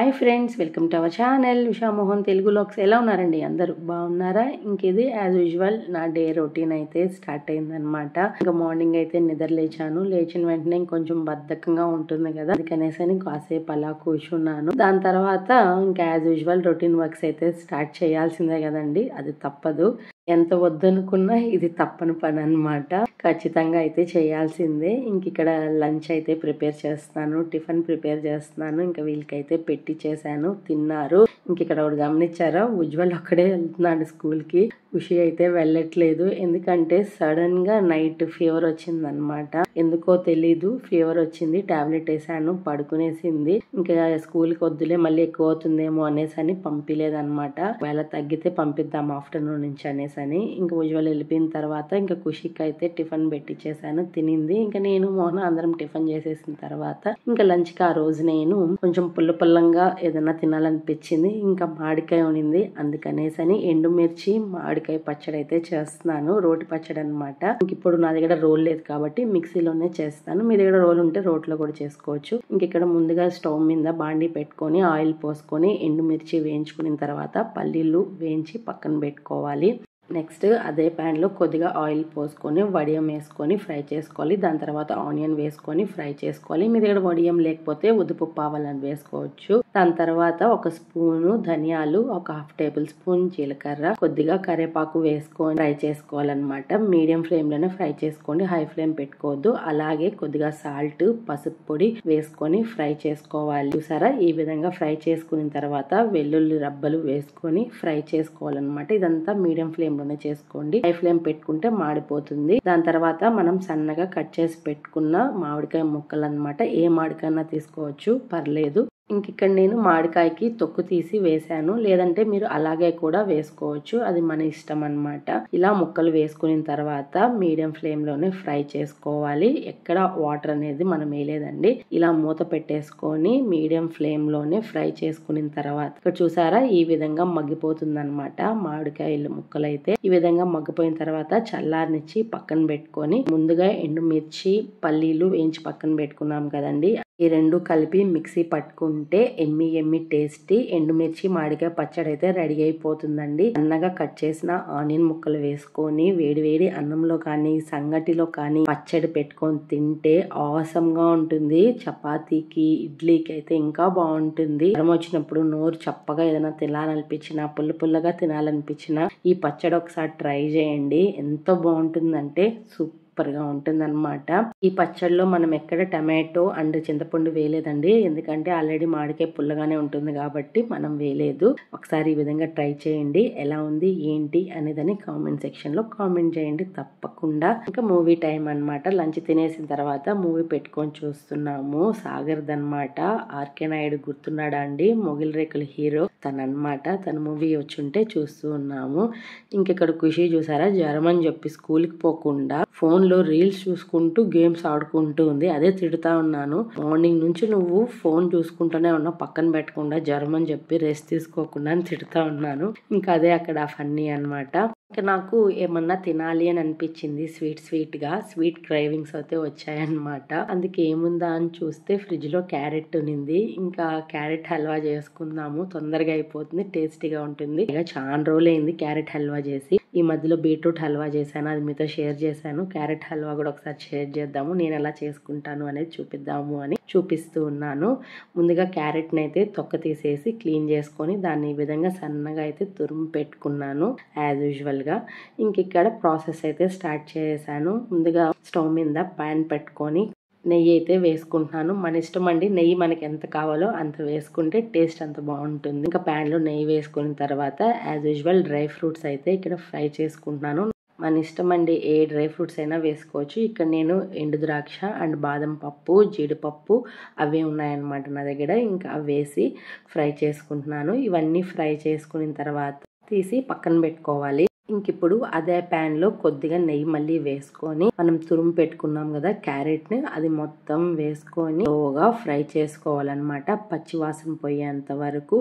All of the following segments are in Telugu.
Hi friends, welcome to our channel Usha Mohan Telugu vlogs. ఎలా ఉన్నారండి? అందరూ బాగున్నారా? ఇది యాజ్ యూజువల్ నా డే రొటీన్ అయితే స్టార్ట్ అయిందనమాట. ఇంకా మార్నింగ్ అయితే నిద్ర లేచాను. లేచిన వెంటనే కొంచెం బద్ధకంగా ఉంటుంది కదా, అందుకనేసి కాసేపు అలా కూర్చున్నాను. దాని తర్వాత ఇంకా యాజ్ యూజువల్ రొటీన్ వర్క్స్ అయితే స్టార్ట్ చేయాల్సిందే కదండి, అది తప్పదు. ఎంత వద్దనుకున్నా ఇది తప్పని పని అనమాట. ఖచ్చితంగా అయితే చేయాల్సిందే. ఇక్కడ లంచ్ అయితే ప్రిపేర్ చేస్తున్నాను, టిఫిన్ ప్రిపేర్ చేస్తున్నాను. ఇంకా వీళ్ళకైతే పెట్టి చేశాను, తిన్నారు. ఇక్కడ ఒకటి గమనించారా, ఉజ్వల్ ఒక్కడే వెళ్తున్నాడు స్కూల్ కి. ఖుషి అయితే వెళ్ళట్లేదు. ఎందుకంటే సడన్ గా నైట్ ఫీవర్ వచ్చిందనమాట. ఎందుకో తెలీదు, ఫీవర్ వచ్చింది. టాబ్లెట్ వేసాను, పడుకునేసింది. ఇంకా స్కూల్ కి వద్దులే, మళ్ళీ ఎక్కువ అవుతుందేమో అనేసి పంపిలేదనమాట. వేళ తగ్గితే పంపిద్దాం ఆఫ్టర్నూన్ నుంచి అనేసి. ఇంకా ఉజ్వల్ వెళ్ళిపోయిన తర్వాత ఇంకా ఖుషికి అయితే టిఫిన్ పెట్టించేసాను, తినింది. ఇంకా నేను మోహన్ అందరం టిఫిన్ చేసేసిన తర్వాత ఇంకా లంచ్ కి ఆ రోజు నేను కొంచెం పుల్లగా ఏదైనా తినాలనిపించింది. ఇంకా మామిడికాయ ఉనింది, అందుకనేసని ఎండుమిర్చి మామిడికాయ పచ్చడి అయితే చేస్తున్నాను. రోటి పచ్చడి అనమాట. ఇప్పుడు నా దగ్గర రోల్ లేదు కాబట్టి మిక్సీలోనే చేస్తాను. మీ దగ్గర రోల్ ఉంటే రోట్లో కూడా చేసుకోవచ్చు. ఇక్కడ ముందుగా స్టవ్ మీద బాండీ పెట్టుకొని ఆయిల్ పోసుకొని ఎండుమిర్చి వేయించుకున్న తర్వాత పల్లీలు వేయించి పక్కన పెట్టుకోవాలి. నెక్స్ట్ అదే ప్యాన్ లో కొద్దిగా ఆయిల్ పోసుకొని వడియం వేసుకొని ఫ్రై చేసుకోవాలి. దాని తర్వాత ఆనియన్ వేసుకొని ఫ్రై చేసుకోవాలి. మీ దగ్గర వడియం లేకపోతే ఉద్దిపప్పు ఆవాలని వేసుకోవచ్చు. దాని తర్వాత ఒక స్పూను ధనియాలు, ఒక హాఫ్ టేబుల్ స్పూన్ జీలకర్ర, కొద్దిగా కరివేపాకు వేసుకొని ఫ్రై చేసుకోవాలన్నమాట. మీడియం ఫ్లేమ్ లోనే ఫ్రై చేసుకోండి, హై ఫ్లేమ్ పెట్టుకోవద్దు. అలాగే కొద్దిగా సాల్ట్, పసుపు పొడి వేసుకొని ఫ్రై చేసుకోవాలి. చూసారా, ఈ విధంగా ఫ్రై చేసుకున్న తర్వాత వెల్లుల్లి రబ్బలు వేసుకొని ఫ్రై చేసుకోవాలన్నమాట. ఇదంతా మీడియం ఫ్లేమ్ లోనే చేసుకోండి, హై ఫ్లేమ్ పెట్టుకుంటే మాడిపోతుంది. దాని తర్వాత మనం సన్నగా కట్ చేసి పెట్టుకున్న మామిడికాయ ముక్కలు అన్నమాట. ఏ మామిడికాయనా తీసుకోవచ్చు, పర్లేదు. ఇక్కడ నేను మామిడికాయకి తొక్కు తీసి వేసాను, లేదంటే మీరు అలాగే కూడా వేసుకోవచ్చు, అది మన ఇష్టం అన్నమాట. ఇలా ముక్కలు వేసుకున్న తర్వాత మీడియం ఫ్లేమ్ లోనే ఫ్రై చేసుకోవాలి. ఎక్కడ వాటర్ అనేది మనం వేయలేదండి. ఇలా మూత పెట్టేసుకొని మీడియం ఫ్లేమ్ లోనే ఫ్రై చేసుకున్న తర్వాత ఇక్కడ చూసారా, ఈ విధంగా మగ్గిపోతుంది అనమాట. మామిడికాయలు ముక్కలు అయితే ఈ విధంగా మగ్గిపోయిన తర్వాత చల్లారనిచ్చి పక్కన పెట్టుకొని ముందుగా ఎండుమిర్చి పల్లీలు వేయించి పక్కన పెట్టుకున్నాం కదండి, ఈ రెండు కలిపి మిక్సీ పట్టుకుంటే ఎమ్మి టేస్టీ ఎండుమిర్చి మామిడికాయ పచ్చడి అయితే రెడీ అయిపోతుందండి. సన్నగా కట్ చేసిన ఆనియన్ ముక్కలు వేసుకొని వేడి అన్నంలో కానీ సంగటిలో కానీ పచ్చడి పెట్టుకొని తింటే ఆసమ్ గా ఉంటుంది. చపాతీకి, ఇడ్లీకి అయితే ఇంకా బాగుంటుంది. జ్వరం వచ్చినప్పుడు నోరు చప్పగా ఏదైనా తినాలనిపించినా, పుల్లగా తినాలనిపించినా ఈ పచ్చడి ఒకసారి ట్రై చేయండి. ఎంత బాగుంటుందంటే సూపర్ గా ఉంటుంది అనమాట. ఈ పచ్చడిలో మనం ఎక్కడ టమాటో అండ్ చింతపండు వేయలేదండి, ఎందుకంటే ఆల్రెడీ మామిడికాయ పుల్లగానే ఉంటుంది కాబట్టి మనం వేయలేదు. ఒకసారి ఈ విధంగా ట్రై చేయండి. ఎలా ఉంది ఏంటి అనేదని కామెంట్ సెక్షన్ లో కామెంట్ చేయండి తప్పకుండా. ఇంకా మూవీ టైం అనమాట. లంచ్ తినేసిన తర్వాత మూవీ పెట్టుకొని చూస్తున్నాము. సాగర్ది అనమాట. ఆర్కే నాయుడు గుర్తున్నాడా అండి, మొగిల్ రేకుల హీరో తనమాట. తన మూవీ వచ్చుంటే చూస్తూ ఉన్నాము. ఇక్కడ ఖుషి చూసారా, జ్వరం అని చెప్పి స్కూల్ కి పోకుండా ఫోన్ లో రీల్స్ చూసుకుంటూ గేమ్స్ ఆడుకుంటూ ఉంది. అదే తిడతా ఉన్నాను, మార్నింగ్ నుంచి నువ్వు ఫోన్ చూసుకుంటూనే ఉన్నా, పక్కన పెట్టకుండా జ్వరం అని చెప్పి రెస్ట్ తీసుకోకుండా అని తిడతా ఉన్నాను. అదే అక్కడ ఫన్నీ అనమాట. నాకు ఏమన్నా తినాలి అని అనిపించింది, స్వీట్ గా స్వీట్ క్రైవింగ్స్ అయితే వచ్చాయన్నమాట. అందుకే ఏముందా అని చూస్తే ఫ్రిడ్జ్ లో క్యారెట్ ఉనింది. ఇంకా క్యారెట్ హల్వా చేసుకుందాము, తొందరగా అయిపోతుంది, టేస్టీగా ఉంటుంది. ఇక చాలా రోజులైంది క్యారెట్ హల్వా చేసి. ఈ మధ్యలో బీట్రూట్ హల్వా చేశాను, అది మీతో షేర్ చేశాను. క్యారెట్ హల్వా కూడా ఒకసారి షేర్ చేద్దాము, నేను ఎలా చేసుకుంటాను అనేది చూపిద్దాము అని చూపిస్తూ ఉన్నాను. ముందుగా క్యారెట్ ని అయితే తొక్క తీసేసి క్లీన్ చేసుకొని దాన్ని ఈ విధంగా సన్నగా అయితే తురుము పెట్టుకున్నాను యాజ్ యూజువల్ గా. ఇక్కడ ప్రాసెస్ అయితే స్టార్ట్ చేశాను. ముందుగా స్టవ్ మీద ప్యాన్ పెట్టుకొని నెయ్యి అయితే వేసుకుంటున్నాను. మన ఇష్టం అండి, నెయ్యి మనకి ఎంత కావాలో అంత వేసుకుంటే టేస్ట్ అంత బాగుంటుంది. ఇంకా ప్యాన్ లో నెయ్యి వేసుకున్న తర్వాత యాజ్ యూజువల్ డ్రై ఫ్రూట్స్ అయితే ఇక్కడ ఫ్రై చేసుకుంటున్నాను. మన ఇష్టం అండి, ఏ డ్రై ఫ్రూట్స్ అయినా వేసుకోవచ్చు. ఇక్కడ నేను ఎండు ద్రాక్ష అండ్ బాదం పప్పు, జీడిపప్పు అవే ఉన్నాయన్నమాట నా దగ్గర. ఇంకా అవి వేసి ఫ్రై చేసుకుంటున్నాను. ఇవన్నీ ఫ్రై చేసుకున్న తర్వాత తీసి పక్కన పెట్టుకోవాలి. ఇంకిప్పుడు అదే ప్యాన్లో కొద్దిగా నెయ్యి మళ్ళీ వేసుకొని మనం తురుము పెట్టుకున్నాం కదా క్యారెట్ని, అది మొత్తం వేసుకొని స్లోగా ఫ్రై చేసుకోవాలన్నమాట. పచ్చివాసన పోయేంత వరకు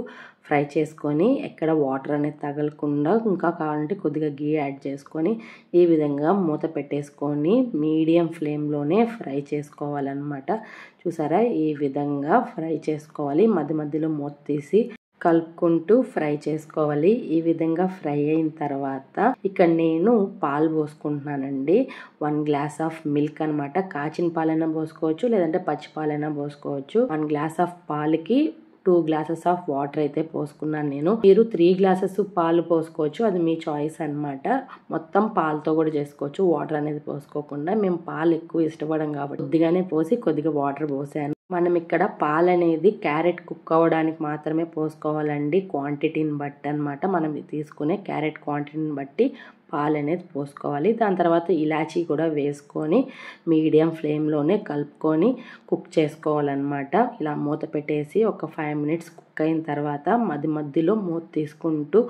ఫ్రై చేసుకొని ఎక్కడ వాటర్ అనేది తగలకుండా, ఇంకా కావాలంటే కొద్దిగా గీ యాడ్ చేసుకొని ఈ విధంగా మూత పెట్టేసుకొని మీడియం ఫ్లేమ్లోనే ఫ్రై చేసుకోవాలన్నమాట. చూసారా, ఈ విధంగా ఫ్రై చేసుకోవాలి. మధ్య మధ్యలో మూత తీసి కలుపుకుంటూ ఫ్రై చేసుకోవాలి. ఈ విధంగా ఫ్రై అయిన తర్వాత ఇక్కడ నేను పాలు పోసుకుంటున్నానండి. 1 గ్లాస్ ఆఫ్ మిల్క్ అనమాట. కాచిన పాలైనా పోసుకోవచ్చు, లేదంటే పచ్చి పాలైనా పోసుకోవచ్చు. 1 గ్లాస్ ఆఫ్ పాలకి 2 గ్లాసెస్ ఆఫ్ వాటర్ అయితే పోసుకున్నాను నేను. మీరు 3 గ్లాసెస్ పాలు పోసుకోవచ్చు, అది మీ చాయిస్ అనమాట. మొత్తం పాలతో కూడా చేసుకోవచ్చు, వాటర్ అనేది పోసుకోకుండా. మేము పాలు ఎక్కువ ఇష్టపడం కాబట్టి కొద్దిగానే పోసి కొద్దిగా వాటర్ పోసాను. మనం ఇక్కడ పాలు అనేది క్యారెట్ కుక్ అవ్వడానికి మాత్రమే పోసుకోవాలండి, క్వాంటిటీని బట్టి అనమాట. మనం తీసుకునే క్యారెట్ క్వాంటిటీని బట్టి పాలు అనేది పోసుకోవాలి. దాని తర్వాత ఇలాచీ కూడా వేసుకొని మీడియం ఫ్లేమ్లోనే కలుపుకొని కుక్ చేసుకోవాలన్నమాట. ఇలా మూత పెట్టేసి ఒక 5 మినిట్స్ కుక్ అయిన తర్వాత మధ్య మధ్యలో మూత తీసుకుంటూ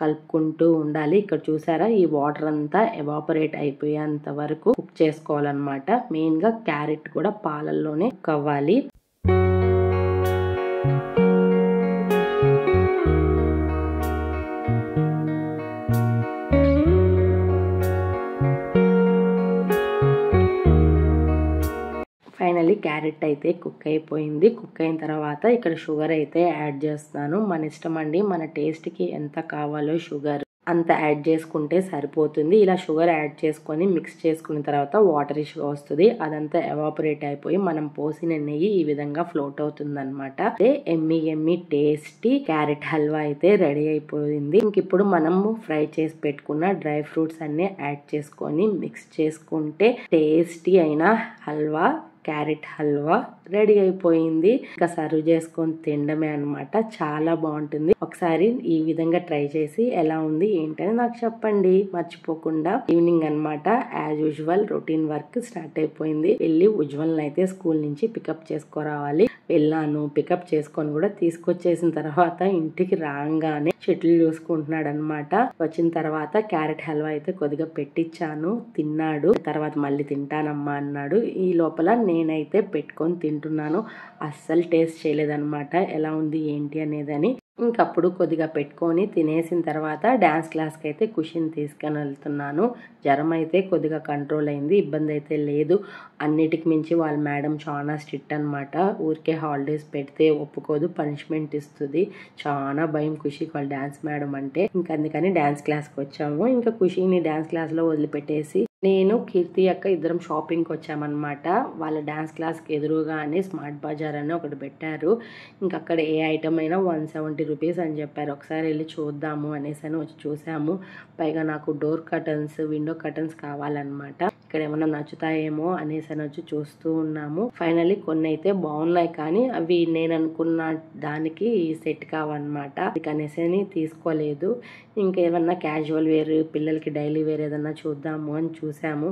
కలుపుకుంటూ ఉండాలి. ఇక్కడ చూసారా, ఈ వాటర్ అంతా ఎవాపరేట్ అయిపోయేంత వరకు కుక్ చేసుకోవాలన్నమాట. మెయిన్గా క్యారెట్ కూడా పాలల్లోనే కుక్ అవ్వాలి. ఫైనల్లీ క్యారెట్ అయితే కుక్ అయిపోయింది. కుక్ అయిన తర్వాత ఇక్కడ షుగర్ అయితే యాడ్ చేస్తాను. మన ఇష్టం అండి, మన టేస్ట్కి ఎంత కావాలో షుగర్ అంత యాడ్ చేసుకుంటే సరిపోతుంది. ఇలా షుగర్ యాడ్ చేసుకొని మిక్స్ చేసుకున్న తర్వాత వాటరిష్గా వస్తుంది. అదంతా ఎవాపరేట్ అయిపోయి మనం పోసిన నెయ్యి ఈ విధంగా ఫ్లోట్ అవుతుంది అనమాట. ఎమ్మి ఎమ్మి టేస్టీ క్యారెట్ హల్వా అయితే రెడీ అయిపోయింది. ఇంకిప్పుడు మనము ఫ్రై చేసి పెట్టుకున్న డ్రై ఫ్రూట్స్ అన్ని యాడ్ చేసుకొని మిక్స్ చేసుకుంటే టేస్టీ అయిన హల్వా, క్యారెట్ హల్వా రెడీ అయిపోయింది. ఇంకా సర్వ్ చేసుకొని తినడమే అనమాట. చాలా బాగుంటుంది. ఒకసారి ఈ విధంగా ట్రై చేసి ఎలా ఉంది ఏంటని నాకు చెప్పండి మర్చిపోకుండా. ఈవినింగ్ అనమాట, as usual routine work start అయిపోయింది. వెళ్ళి ఉజ్వల్ని అయితే స్కూల్ నుంచి పికప్ చేసుకోరావాలి. వెళ్ళాను, పికప్ చేసుకొని కూడా తీసుకొచ్చేసిన తర్వాత ఇంటికి రాగానే చెట్లు చూసుకుంటున్నాడు అనమాట. వచ్చిన తర్వాత క్యారెట్ హల్వా అయితే కొద్దిగా పెట్టించాను, తిన్నాడు. తర్వాత మళ్ళీ తింటానమ్మా అన్నాడు. ఈ లోపల నేనైతే పెట్టుకొని తింటున్నాను. అస్సలు టేస్ట్ చేయలేదన్నమాట ఎలా ఉంది ఏంటి అనేదని. ఇంకప్పుడు కొద్దిగా పెట్టుకొని తినేసిన తర్వాత డ్యాన్స్ క్లాస్కి అయితే ఖుషిని తీసుకొని వెళ్తున్నాను. జ్వరం అయితే కొద్దిగా కంట్రోల్ అయింది, ఇబ్బంది అయితే లేదు. అన్నిటికి మించి వాళ్ళ మేడం చాలా స్ట్రిక్ట్ అనమాట. ఊరికే హాలిడేస్ పెడితే ఒప్పుకోదు, పనిష్మెంట్ ఇస్తుంది. చాలా భయం ఖుషికి వాళ్ళ డ్యాన్స్ మేడం అంటే. ఇంకా అందుకని డ్యాన్స్ క్లాస్కి వచ్చాము. ఇంకా ఖుషిని డ్యాన్స్ క్లాస్లో వదిలిపెట్టేసి నేను కీర్తి అక్క ఇద్దరం షాపింగ్కి వచ్చామన్నమాట. వాళ్ళ డ్యాన్స్ క్లాస్కి ఎదురుగానే స్మార్ట్ బజార్ అని ఒకటి పెట్టారు. ఇంకా అక్కడ ఏ ఐటమ్ అయినా 170 రూపీస్ అని చెప్పారు. ఒకసారి వెళ్ళి చూద్దాము అనేసి అని వచ్చి చూసాము. పైగా నాకు డోర్ కర్టన్స్, విండో కర్టన్స్ కావాలన్నమాట. ఇక్కడ ఏమన్నా నచ్చుతాయేమో అనేసి అని వచ్చి చూస్తూ ఉన్నాము. ఫైనల్లీ కొన్ని అయితే బాగున్నాయి, కానీ అవి నేను అనుకున్న దానికి సెట్ కావన్నమాట. అందుకనేసి అని తీసుకోలేదు. ఇంకేమన్నా క్యాజువల్ వేర్, పిల్లలకి డైలీ వేర్ ఏదన్నా చూద్దాము అని చూసాము.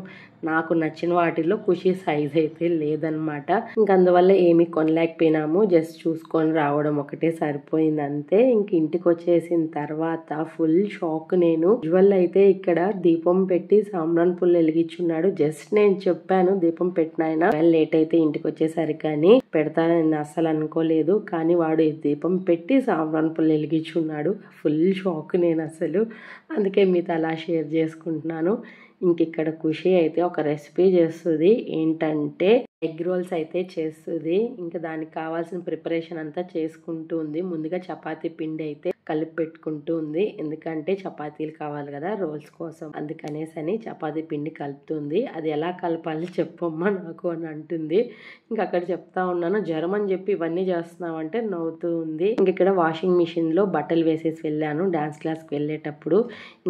నాకు నచ్చిన వాటిల్లో ఖుషి సైజ్ అయితే లేదనమాట. ఇంక అందువల్ల ఏమీ కొనలేకపోయినాము. జస్ట్ చూసుకొని రావడం ఒకటే సరిపోయింది అంతే. ఇంక ఇంటికి వచ్చేసిన తర్వాత ఫుల్ షాక్ నేను. యూజువల్ అయితే ఇక్కడ దీపం పెట్టి సాంబ్రాన్ పుల్లు వెలిగించున్నాడు. జస్ట్ నేను చెప్పాను దీపం పెట్టినాయన, లేట్ అయితే ఇంటికి వచ్చేసరికి కానీ పెడతానని అస్సలు అనుకోలేదు. కానీ వాడు దీపం పెట్టి సాంబ్రాన్ పుల్లు వెలిగించున్నాడు. ఫుల్ షాక్ నేను అసలు. అందుకే మీతో అలా షేర్ చేసుకుంటున్నాను. ఇంక ఇక్కడ ఖుషి అయితే ఒక రెసిపీ చేస్తుంది. ఏంటంటే ఎగ్ రోల్స్ అయితే చేస్తుంది. ఇంకా దానికి కావాల్సిన ప్రిపరేషన్ అంతా చేసుకుంటూ ఉంది. ముందుగా చపాతీ పిండి అయితే కలిపి పెట్టుకుంటూ ఉంది. ఎందుకంటే చపాతీలు కావాలి కదా రోల్స్ కోసం, అందుకనేసని చపాతీ పిండి కలుపుతుంది. అది ఎలా కలపాలి చెప్పమ్మా నాకు అని అంటుంది. ఇంక అక్కడ చెప్తా ఉన్నాను, జ్వరం అని చెప్పి ఇవన్నీ చేస్తున్నావు అంటే నవ్వుతూ ఉంది. ఇంక ఇక్కడ వాషింగ్ మిషన్ లో బట్టలు వేసేసి వెళ్ళాను డాన్స్ క్లాస్కి వెళ్ళేటప్పుడు.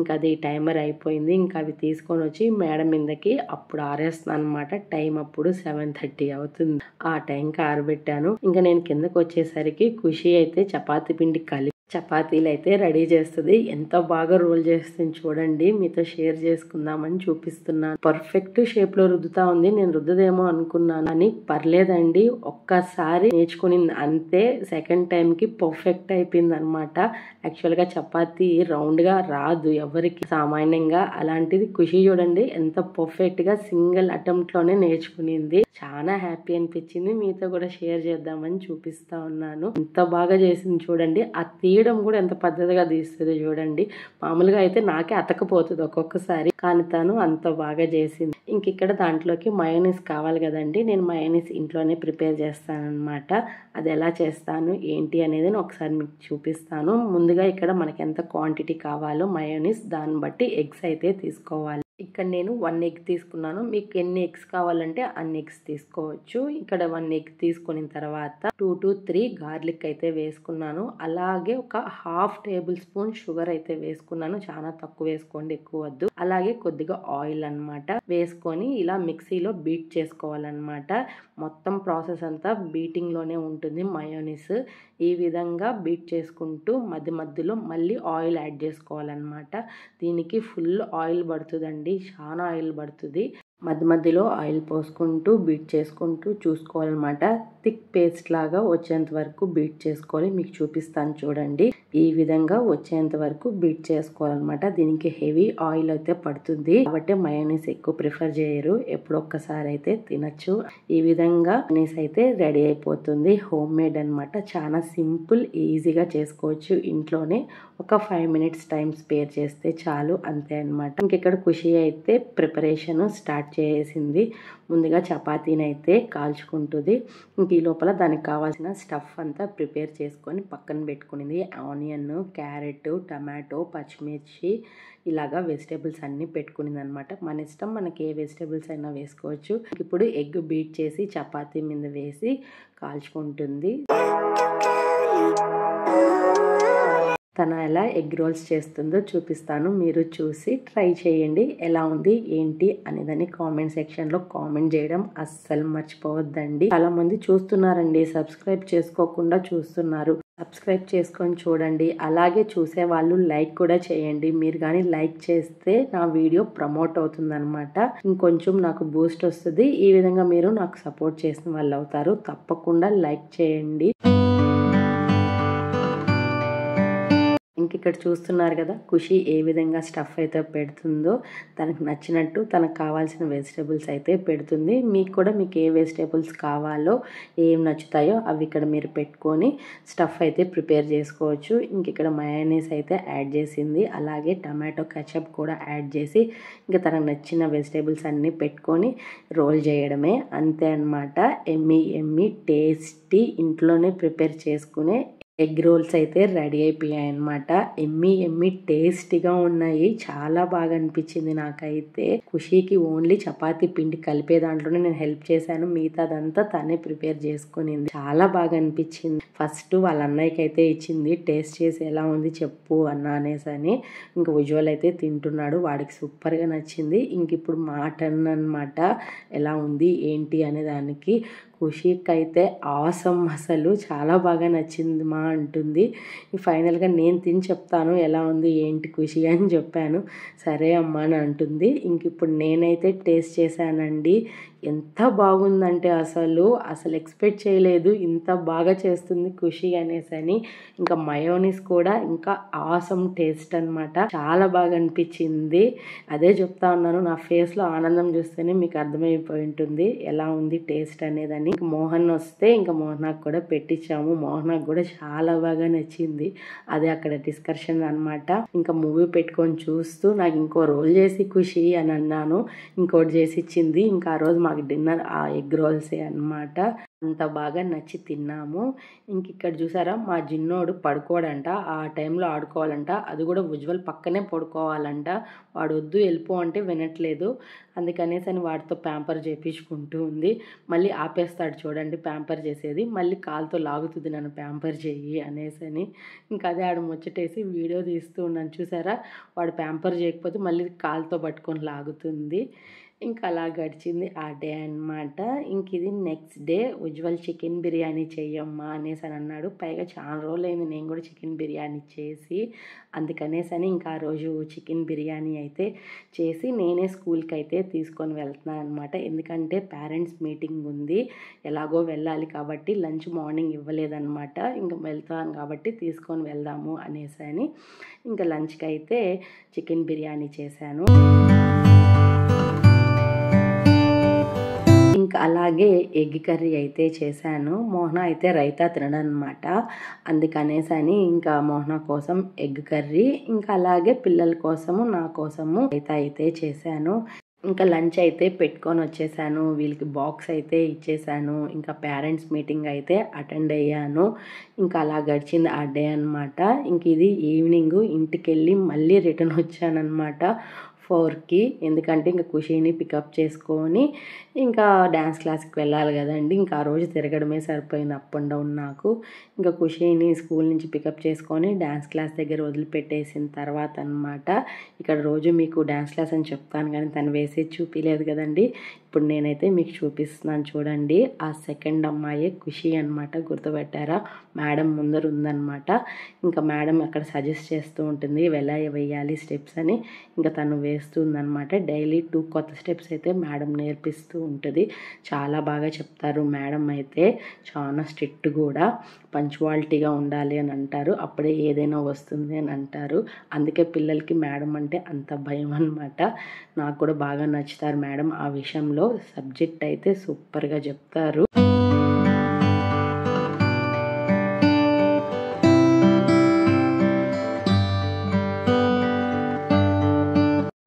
ఇంకా అది టైమర్ అయిపోయింది. ఇంకా అవి తీసుకొని వచ్చి మేడం మీదకి అప్పుడు ఆరేస్తున్నాను అనమాట. టైం అప్పుడు 7:30 అవుతుంది. ఆ టైంకి ఆరబెట్టాను. ఇంకా నేను కిందకు వచ్చేసరికి ఖుషి అయితే చపాతీ పిండి కలిపి చపాతీలు అయితే రెడీ చేస్తుంది. ఎంత బాగా రోల్ చేస్తుంది చూడండి. మీతో షేర్ చేసుకుందామని చూపిస్తున్నాను. పర్ఫెక్ట్ షేప్ లో రుద్దుతా ఉంది. నేను రుద్దదేమో అనుకున్నాను అని పర్లేదండి. ఒక్కసారి నేర్చుకునింది అంతే. సెకండ్ టైం కి పర్ఫెక్ట్ అయిపోయింది అనమాట. యాక్చువల్ గా చపాతీ రౌండ్ గా రాదు ఎవరికి సామాన్యంగా. అలాంటిది ఖుషి చూడండి ఎంత పర్ఫెక్ట్ గా సింగిల్ అటెంప్ట్ లోనే నేర్చుకునింది. చాలా హ్యాపీ అనిపించింది. మీతో కూడా షేర్ చేద్దామని చూపిస్తా ఉన్నాను. ఎంత బాగా చేసింది చూడండి. ఆ తీయడం కూడా ఎంత పద్ధతిగా తీస్తుంది చూడండి. మామూలుగా అయితే నాకే అతకపోతుంది ఒక్కొక్కసారి, కానీ తను అంత బాగా చేసింది. ఇంక ఇక్కడ దాంట్లోకి మయోనీస్ కావాలి కదండి. నేను మయోనీస్ ఇంట్లోనే ప్రిపేర్ చేస్తాను అనమాట. అది ఎలా చేస్తాను ఏంటి అనేది ఒకసారి మీకు చూపిస్తాను. ముందుగా ఇక్కడ మనకి ఎంత క్వాంటిటీ కావాలో మయోనీస్ దాన్ని బట్టి ఎగ్స్ అయితే తీసుకోవాలి. ఇక్కడ నేను 1 ఎగ్ తీసుకున్నాను. మీకు ఎన్ని ఎగ్స్ కావాలంటే అన్ని ఎగ్స్ తీసుకోవచ్చు. ఇక్కడ 1 ఎగ్ తీసుకున్న తర్వాత 2 to 3 గార్లిక్ అయితే వేసుకున్నాను. అలాగే ఒక హాఫ్ టేబుల్ స్పూన్ షుగర్ అయితే వేసుకున్నాను. చాలా తక్కువ వేసుకోండి, ఎక్కువ వద్దు. అలాగే కొద్దిగా ఆయిల్ అన్నమాట వేసుకొని ఇలా మిక్సీలో బీట్ చేసుకోవాలన్నమాట. మొత్తం ప్రాసెస్ అంతా బీటింగ్ లోనే ఉంటుంది మయోనీస్. ఈ విధంగా బీట్ చేసుకుంటూ మధ్య మధ్యలో మళ్ళీ ఆయిల్ యాడ్ చేసుకోవాలన్నమాట. దీనికి ఫుల్ ఆయిల్ పడుతుందండి, చాలా ఆయిల్ పడుతుంది. మధ్య మధ్యలో ఆయిల్ పోసుకుంటూ బీట్ చేసుకుంటూ చూసుకోవాలన్నమాట. థిక్ పేస్ట్ లాగా వచ్చేంత వరకు బీట్ చేసుకోవాలి. మీకు చూపిస్తాను చూడండి. ఈ విధంగా వచ్చేంత వరకు బీట్ చేసుకోవాలన్నమాట. దీనికి హెవీ ఆయిల్ అయితే పడుతుంది కాబట్టి మయోనీస్ ఎక్కువ ప్రిఫర్ చేయరు. ఎప్పుడు ఒక్కసారి అయితే తినచ్చు. ఈ విధంగా మయోనీస్ అయితే రెడీ అయిపోతుంది. హోమ్ మేడ్ అనమాట. చాలా సింపుల్, ఈజీగా చేసుకోవచ్చు ఇంట్లోనే. ఒక 5 minutes టైం స్పేర్ చేస్తే చాలు, అంతే అనమాట. ఇంకెక్కడ ఖుషి అయితే ప్రిపరేషన్ స్టార్ట్ చేసింది. ముందుగా చపాతీని అయితే కాల్చుకుంటుంది. ఇంక ఈ లోపల దానికి కావాల్సిన స్టఫ్ అంతా ప్రిపేర్ చేసుకొని పక్కన పెట్టుకునింది. ఆనియన్, క్యారెట్, టమాటో, పచ్చిమిర్చి ఇలాగా వెజిటేబుల్స్ అన్నీ పెట్టుకునింది అనమాట. మన ఇష్టం, మనకి ఏ వెజిటేబుల్స్ అయినా వేసుకోవచ్చు. ఇప్పుడు ఎగ్ బీట్ చేసి చపాతీ మీద వేసి కాల్చుకుంటుంది. తను ఎలా ఎగ్ రోల్స్ చేస్తుందో చూపిస్తాను. మీరు చూసి ట్రై చేయండి. ఎలా ఉంది ఏంటి అనేదని కామెంట్ సెక్షన్లో కామెంట్ చేయడం అస్సలు మర్చిపోవద్దండి. చాలా మంది చూస్తున్నారండి, సబ్స్క్రైబ్ చేసుకోకుండా చూస్తున్నారు. సబ్స్క్రైబ్ చేసుకొని చూడండి. అలాగే చూసే వాళ్ళు లైక్ కూడా చేయండి. మీరు కానీ లైక్ చేస్తే నా వీడియో ప్రమోట్ అవుతుందన్నమాట. ఇంకొంచెం నాకు బూస్ట్ వస్తుంది. ఈ విధంగా మీరు నాకు సపోర్ట్ చేసిన వాళ్ళు అవుతారు. తప్పకుండా లైక్ చేయండి. ఇక్కడ చూస్తున్నారు కదా ఖుషి ఏ విధంగా స్టఫ్ అయితే పెడుతుందో. తనకు నచ్చినట్టు తనకు కావాల్సిన వెజిటేబుల్స్ అయితే పెడుతుంది. మీకు కూడా మీకు ఏ వెజిటేబుల్స్ కావాలో, ఏం నచ్చుతాయో అవి ఇక్కడ మీరు పెట్టుకొని స్టఫ్ అయితే ప్రిపేర్ చేసుకోవచ్చు. ఇక్కడ మయోనీస్ అయితే యాడ్ చేసింది. అలాగే టమాటో కెచప్ కూడా యాడ్ చేసి ఇంకా తనకు నచ్చిన వెజిటేబుల్స్ అన్నీ పెట్టుకొని రోల్ చేయడమే, అంతే అన్నమాట. ఎమ్మీ ఎమ్మీ టేస్టీ ఇంట్లోనే ప్రిపేర్ చేసుకునే ఎగ్ రోల్స్ అయితే రెడీ అయిపోయాయి అనమాట. ఎమ్మీ ఎమ్మీ టేస్టీగా ఉన్నాయి. చాలా బాగా అనిపించింది నాకైతే. ఖుషీకి ఓన్లీ చపాతీ పిండి కలిపే దాంట్లోనే నేను హెల్ప్ చేశాను. మిగతాదంతా తనే ప్రిపేర్ చేసుకునింది. చాలా బాగా అనిపించింది. ఫస్ట్ వాళ్ళ అన్నయ్యకి అయితే ఇచ్చింది. టేస్ట్ చేసి ఎలా ఉంది చెప్పు అన్న అనేసని. ఇంకా ఉజ్వల్ అయితే తింటున్నాడు. వాడికి సూపర్గా నచ్చింది. ఇప్పుడు మా టర్న్ అనమాట. ఎలా ఉంది ఏంటి అనే దానికి. ఖుషీకి అయితే ఆసమ్, అసలు చాలా బాగా నచ్చింది మా అంటుంది. ఫైనల్గా నేను తిని చెప్తాను ఎలా ఉంది ఏంటి ఖుషి అని చెప్పాను. సరే అమ్మా అని అంటుంది. ఇప్పుడు నేనైతే టేస్ట్ చేశానండి. ఎంత బాగుందంటే అసలు ఎక్స్పెక్ట్ చేయలేదు ఇంత బాగా చేస్తుంది ఖుషి అనేసని. ఇంకా మయోనీస్ కూడా ఇంకా ఆసమ్ టేస్ట్ అనమాట. చాలా బాగా అనిపించింది. అదే చెప్తా ఉన్నాను, నా ఫేస్లో ఆనందం చూస్తేనే మీకు అర్థమైపోయి ఉంటుంది ఎలా ఉంది టేస్ట్ అనేదని. మోహన్ వస్తే ఇంకా మోహనాకు కూడా పెట్టించాము. మోహనాకు కూడా చాలా బాగా నచ్చింది. అదే అక్కడ డిస్కషన్ అనమాట. ఇంకా మూవీ పెట్టుకొని చూస్తూ నాకు ఇంకో రోల్ చేసి ఖుషి అని అన్నాను. ఇంకోటి చేసి ఇచ్చింది. ఇంకా ఆ రోజు మాకు డిన్నర్ ఆ ఎగ్ రోల్సే అనమాట. అంత బాగా నచ్చి తిన్నాము. ఇక్కడ చూసారా మా జిన్నోడు పడుకోడంట. ఆ టైంలో ఆడుకోవాలంట. అది కూడా ఉజ్వల్ పక్కనే పడుకోవాలంట. వాడు వద్దు వెళ్ళిపో అంటే వినట్లేదు. అందుకనేసని వాడితో ప్యాంపర్ చేయించుకుంటూ ఉంది. మళ్ళీ ఆపేస్తాడు చూడండి ప్యాంపర్ చేసేది. మళ్ళీ కాలుతో లాగుతుంది నన్ను ప్యాంపర్ చేయి అనేసని. అదే ఆడ ముచ్చటేసి వీడియో తీస్తూ ఉన్నాను. చూసారా వాడు ప్యాంపర్ చేయకపోతే మళ్ళీ కాలుతో పట్టుకొని లాగుతుంది. ఇంకా అలా గడిచింది ఆ డే అనమాట. ఇంక ఇది next day Ujjwal chicken biryani చెయ్యమ్మా అనేసి అని అన్నాడు. పైగా చాలా రోజులైంది నేను కూడా చికెన్ బిర్యానీ చేసి, అందుకనేసని ఇంకా ఆ రోజు చికెన్ బిర్యానీ అయితే చేసి నేనే స్కూల్కి అయితే తీసుకొని వెళ్తున్నాను అనమాట. ఎందుకంటే పేరెంట్స్ మీటింగ్ ఉంది, ఎలాగో వెళ్ళాలి కాబట్టి లంచ్ మార్నింగ్ ఇవ్వలేదన్నమాట. ఇంకా వెళ్తాను కాబట్టి తీసుకొని వెళ్దాము అనేసి అని ఇంకా లంచ్కి అయితే చికెన్ బిర్యానీ చేశాను. ఇంకా అలాగే ఎగ్ కర్రీ అయితే చేశాను. మోహన అయితే రైతా తినడనమాట. అందుకనేసని ఇంకా మోహన కోసం ఎగ్ కర్రీ, ఇంకా అలాగే పిల్లల కోసము నా కోసము రైతా అయితే చేశాను. ఇంకా లంచ్ అయితే పెట్టుకొని వచ్చేసాను. వీళ్ళకి బాక్స్ అయితే ఇచ్చేసాను. ఇంకా పేరెంట్స్ మీటింగ్ అయితే అటెండ్ అయ్యాను. ఇంకా అలా గడిచింది ఆ డే అనమాట. ఇంక ఇది ఈవినింగ్ ఇంటికి వెళ్ళి మళ్ళీ రిటర్న్ వచ్చానమాట 4కి. ఎందుకంటే ఇంకా ఖుషీని పికప్ చేసుకొని ఇంకా డ్యాన్స్ క్లాస్కి వెళ్ళాలి కదండి. ఇంకా ఆ రోజు తిరగడమే సరిపోయింది అప్ అండ్ డౌన్ నాకు. ఇంకా ఖుషీని స్కూల్ నుంచి పికప్ చేసుకొని డ్యాన్స్ క్లాస్ దగ్గర వదిలిపెట్టేసిన తర్వాత అనమాట, ఇక్కడ రోజు మీకు డ్యాన్స్ క్లాస్ అని చెప్తాను కానీ తను వేసేది చూపించలేదు కదండి. ఇప్పుడు నేనైతే మీకు చూపిస్తున్నాను చూడండి. ఆ సెకండ్ అమ్మాయి ఖుషి అనమాట, గుర్తుపెట్టారా? మేడం ముందర ఉందన్నమాట. ఇంకా మేడం అక్కడ సజెస్ట్ చేస్తూ ఉంటుంది ఎలా వేయాలి స్టెప్స్ అని. ఇంకా తను వేస్తుందన్నమాట. డైలీ 2 కొత్త స్టెప్స్ అయితే మేడం నేర్పిస్తూ ఉంటుంది. చాలా బాగా చెప్తారు మేడం అయితే. చాలా స్ట్రిక్ట్ కూడా. పంచువాలిటీగా ఉండాలి అని అంటారు, అప్పుడే ఏదైనా వస్తుంది అని అంటారు. అందుకే పిల్లలకి మేడం అంటే అంత భయం అనమాట. నాకు కూడా బాగా నచ్చుతారు మేడం ఆ విషయంలో. సబ్జెక్ట్ అయితే సూపర్గా చెప్తారు.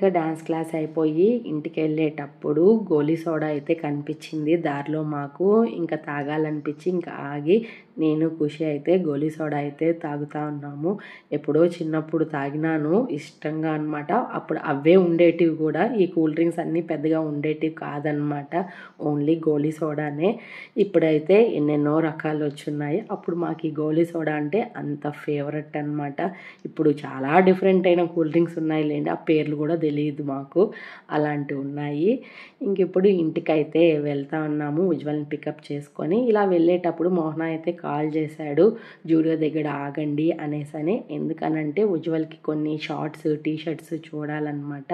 ఇంకా డ్యాన్స్ క్లాస్ అయిపోయి ఇంటికి వెళ్ళేటప్పుడు గోలీ సోడా అయితే కనిపించింది దారిలో మాకు. ఇంకా తాగాలనిపించి ఇంకా ఆగి నేను ఖుషి అయితే గోలీ సోడా అయితే తాగుతూ ఉన్నాము. ఎప్పుడో చిన్నప్పుడు తాగినాను ఇష్టంగా అనమాట. అప్పుడు అవే ఉండేటివి కూడా, ఈ కూల్ డ్రింక్స్ అన్నీ పెద్దగా ఉండేటివి కాదనమాట. ఓన్లీ గోలీ సోడానే. ఇప్పుడైతే ఎన్నెన్నో రకాలు వచ్చున్నాయి. అప్పుడు మాకు ఈ గోలీ సోడా అంటే అంత ఫేవరెట్ అనమాట. ఇప్పుడు చాలా డిఫరెంట్ అయిన కూల్ డ్రింక్స్ ఉన్నాయి లేండి, ఆ పేర్లు కూడా తెలియదు మాకు. అలాంటివి ఉన్నాయి. ఇంక ఇప్పుడు ఇంటికైతే వెళ్తా ఉన్నాము ఉజ్వల్ని పికప్ చేసుకొని. ఇలా వెళ్ళేటప్పుడు మోహన అయితే కాల్ చేశాడు, జూడియో దగ్గర ఆగండి అనేసని. ఎందుకనంటే ఉజ్వల్కి కొన్ని షార్ట్స్ టీషర్ట్స్ చూడాలన్నమాట,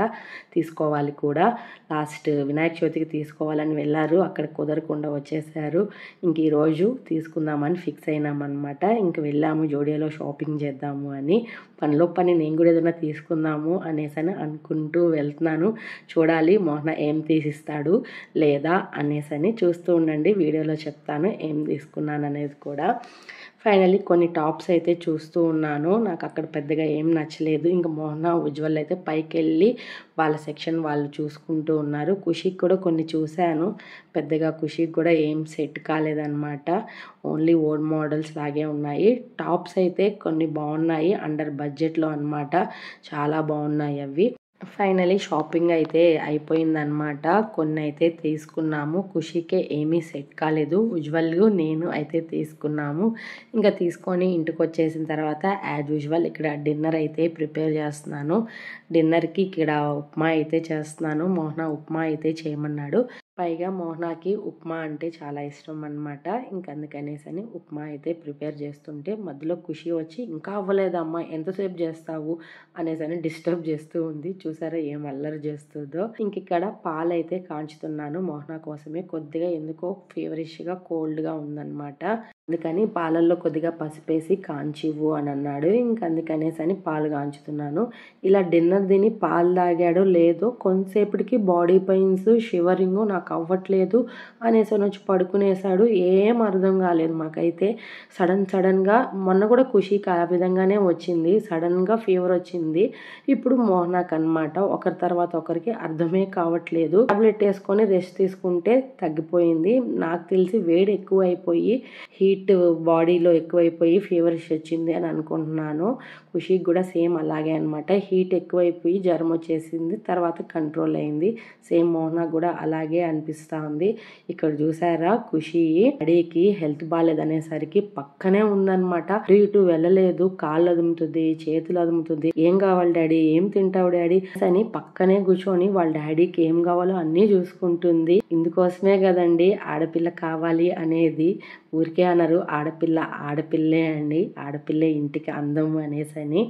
తీసుకోవాలి కూడా. లాస్ట్ వినాయక చవితికి తీసుకోవాలని వెళ్ళారు, అక్కడ కుదరకుండా వచ్చేసారు. ఇంక ఈరోజు తీసుకుందామని ఫిక్స్ అయినామన్నమాట. ఇంక వెళ్ళాము జూడియోలో షాపింగ్ చేద్దాము అని. పనిలో పని నేను కూడా ఏదైనా తీసుకుందాము అనేసని అనుకుంటూ వెళ్తున్నాను. చూడాలి మోహన ఏం తీసిస్తాడు లేదా అనేసని. చూస్తూ ఉండండి, వీడియోలో చెప్తాను ఏం తీసుకున్నాను అనేది కూడా. ఫైనల్లీ కొన్ని టాప్స్ అయితే చూస్తూ ఉన్నాను. నాకు అక్కడ పెద్దగా ఏం నచ్చలేదు. ఇంకా మోహన ఉజ్వల్ అయితే పైకి వెళ్ళి వాళ్ళ సెక్షన్ వాళ్ళు చూసుకుంటూ ఉన్నారు. ఖుషికి కూడా కొన్ని చూశాను, పెద్దగా ఖుషికి కూడా ఏం సెట్ కాలేదన్నమాట. ఓన్లీ ఓల్డ్ మోడల్స్ లాగే ఉన్నాయి. టాప్స్ అయితే కొన్ని బాగున్నాయి, అండర్ బడ్జెట్లో అనమాట. చాలా బాగున్నాయి అవి. ఫైనలీ షాపింగ్ అయితే అయిపోయిందనమాట. కొన్ని అయితే తీసుకున్నాము. ఖుషికే ఏమీ సెట్ కాలేదు. ఉజ్వల్ నేను అయితే తీసుకున్నాము. ఇంకా తీసుకొని ఇంటికి వచ్చేసిన తర్వాత యాజ్ యూజువల్ ఇక్కడ డిన్నర్ అయితే ప్రిపేర్ చేస్తున్నాను. డిన్నర్కి ఇక్కడ ఉప్మా అయితే చేస్తున్నాను. మోహన ఉప్మా అయితే చేయమన్నాడు. పైగా మోహనాకి ఉప్మా అంటే చాలా ఇష్టం అనమాట. ఇంక అందుకనేసని ఉప్మా అయితే ప్రిపేర్ చేస్తుంటే మధ్యలో ఖుషి వచ్చి ఇంకా అవ్వలేదమ్మా ఎంతసేపు చేస్తావు అనేసని డిస్టర్బ్ చేస్తూ ఉంది. చూసారా ఏం అల్లరి చేస్తుందో. ఇంక ఇక్కడ పాలైతే కాంచుతున్నాను మోహన కోసమే. కొద్దిగా ఎందుకో ఫీవరిష్గా కోల్డ్గా ఉందన్నమాట. అందుకని పాలల్లో కొద్దిగా పసుపేసి కాంచివ్వు అని అన్నాడు. ఇంక అందుకనేసని పాలు కాంచుతున్నాను. ఇలా డిన్నర్ తిని పాలు తాగాడో లేదో కొంతసేపటికి బాడీ పెయిన్స్ షివరింగ్, నాకు అవ్వట్లేదు అనేసి వచ్చి పడుకునేసాడు. ఏం అర్థం కాలేదు మాకైతే. సడన్గా మొన్న కూడా ఖుషికి ఆ విధంగానే వచ్చింది, సడన్గా ఫీవర్ వచ్చింది. ఇప్పుడు మోహనాకు అనమాట. ఒకరి తర్వాత ఒకరికి అర్థమే కావట్లేదు. టాబ్లెట్ వేసుకొని రెస్ట్ తీసుకుంటే తగ్గిపోయింది. నాకు తెలిసి వేడి ఎక్కువ అయిపోయి హీట్ హీట్ బాడీలో ఎక్కువైపోయి ఫీవర్స్ వచ్చింది అని అనుకుంటున్నాను. ఖుషికి కూడా సేమ్ అలాగే అనమాట. హీట్ ఎక్కువైపోయి జ్వరం వచ్చేసింది, తర్వాత కంట్రోల్ అయింది. సేమ్ మోహన కూడా అలాగే అనిపిస్తూ ఉంది. ఇక్కడ చూసారా ఖుషి డాడీకి హెల్త్ బాగాలేదనేసరికి పక్కనే ఉందన్నమాట. అటు ఇటు వెళ్ళలేదు, కాళ్ళు అదుముతుంది, చేతులు అదుముతుంది. ఏం కావాలి డాడీ, ఏం తింటావు డాడీ అని పక్కనే కూర్చొని వాళ్ళ డాడీకి ఏం కావాలో అన్నీ చూసుకుంటుంది. ఇందుకోసమే కదండి ఆడపిల్ల కావాలి అనేది. ఊరికే అన్నారు, ఆడపిల్ల ఆడపిల్లే అండి, ఆడపిల్లే ఇంటికి అందం అనేసని.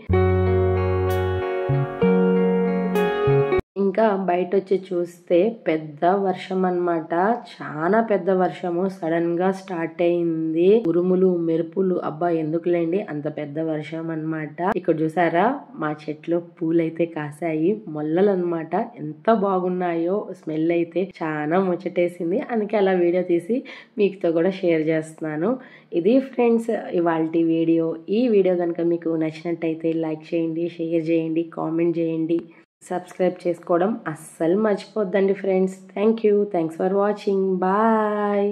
ఇంకా బయట వచ్చి చూస్తే పెద్ద వర్షం అన్నమాట. చాలా పెద్ద వర్షము సడన్ గా స్టార్ట్ అయింది. ఉరుములు మెరుపులు, అబ్బా ఎందుకులేండి అంత పెద్ద వర్షం అన్నమాట. ఇక్కడ చూసారా మా చెట్లో పూలైతే కాసాయి, మొల్లలు అన్నమాట. ఎంత బాగున్నాయో, స్మెల్ అయితే చాలా ముచ్చటేసింది. అందుకే అలా వీడియో తీసి మీతో కూడా షేర్ చేస్తున్నాను. ఇది ఫ్రెండ్స్ ఇవాల్టి వీడియో. ఈ వీడియో కనుక మీకు నచ్చినట్టయితే లైక్ చేయండి, షేర్ చేయండి, కామెంట్ చేయండి, సబ్స్క్రైబ్ చేసుకోవడం అస్సలు మర్చిపోద్దండి friends. Thanks for watching. Bye.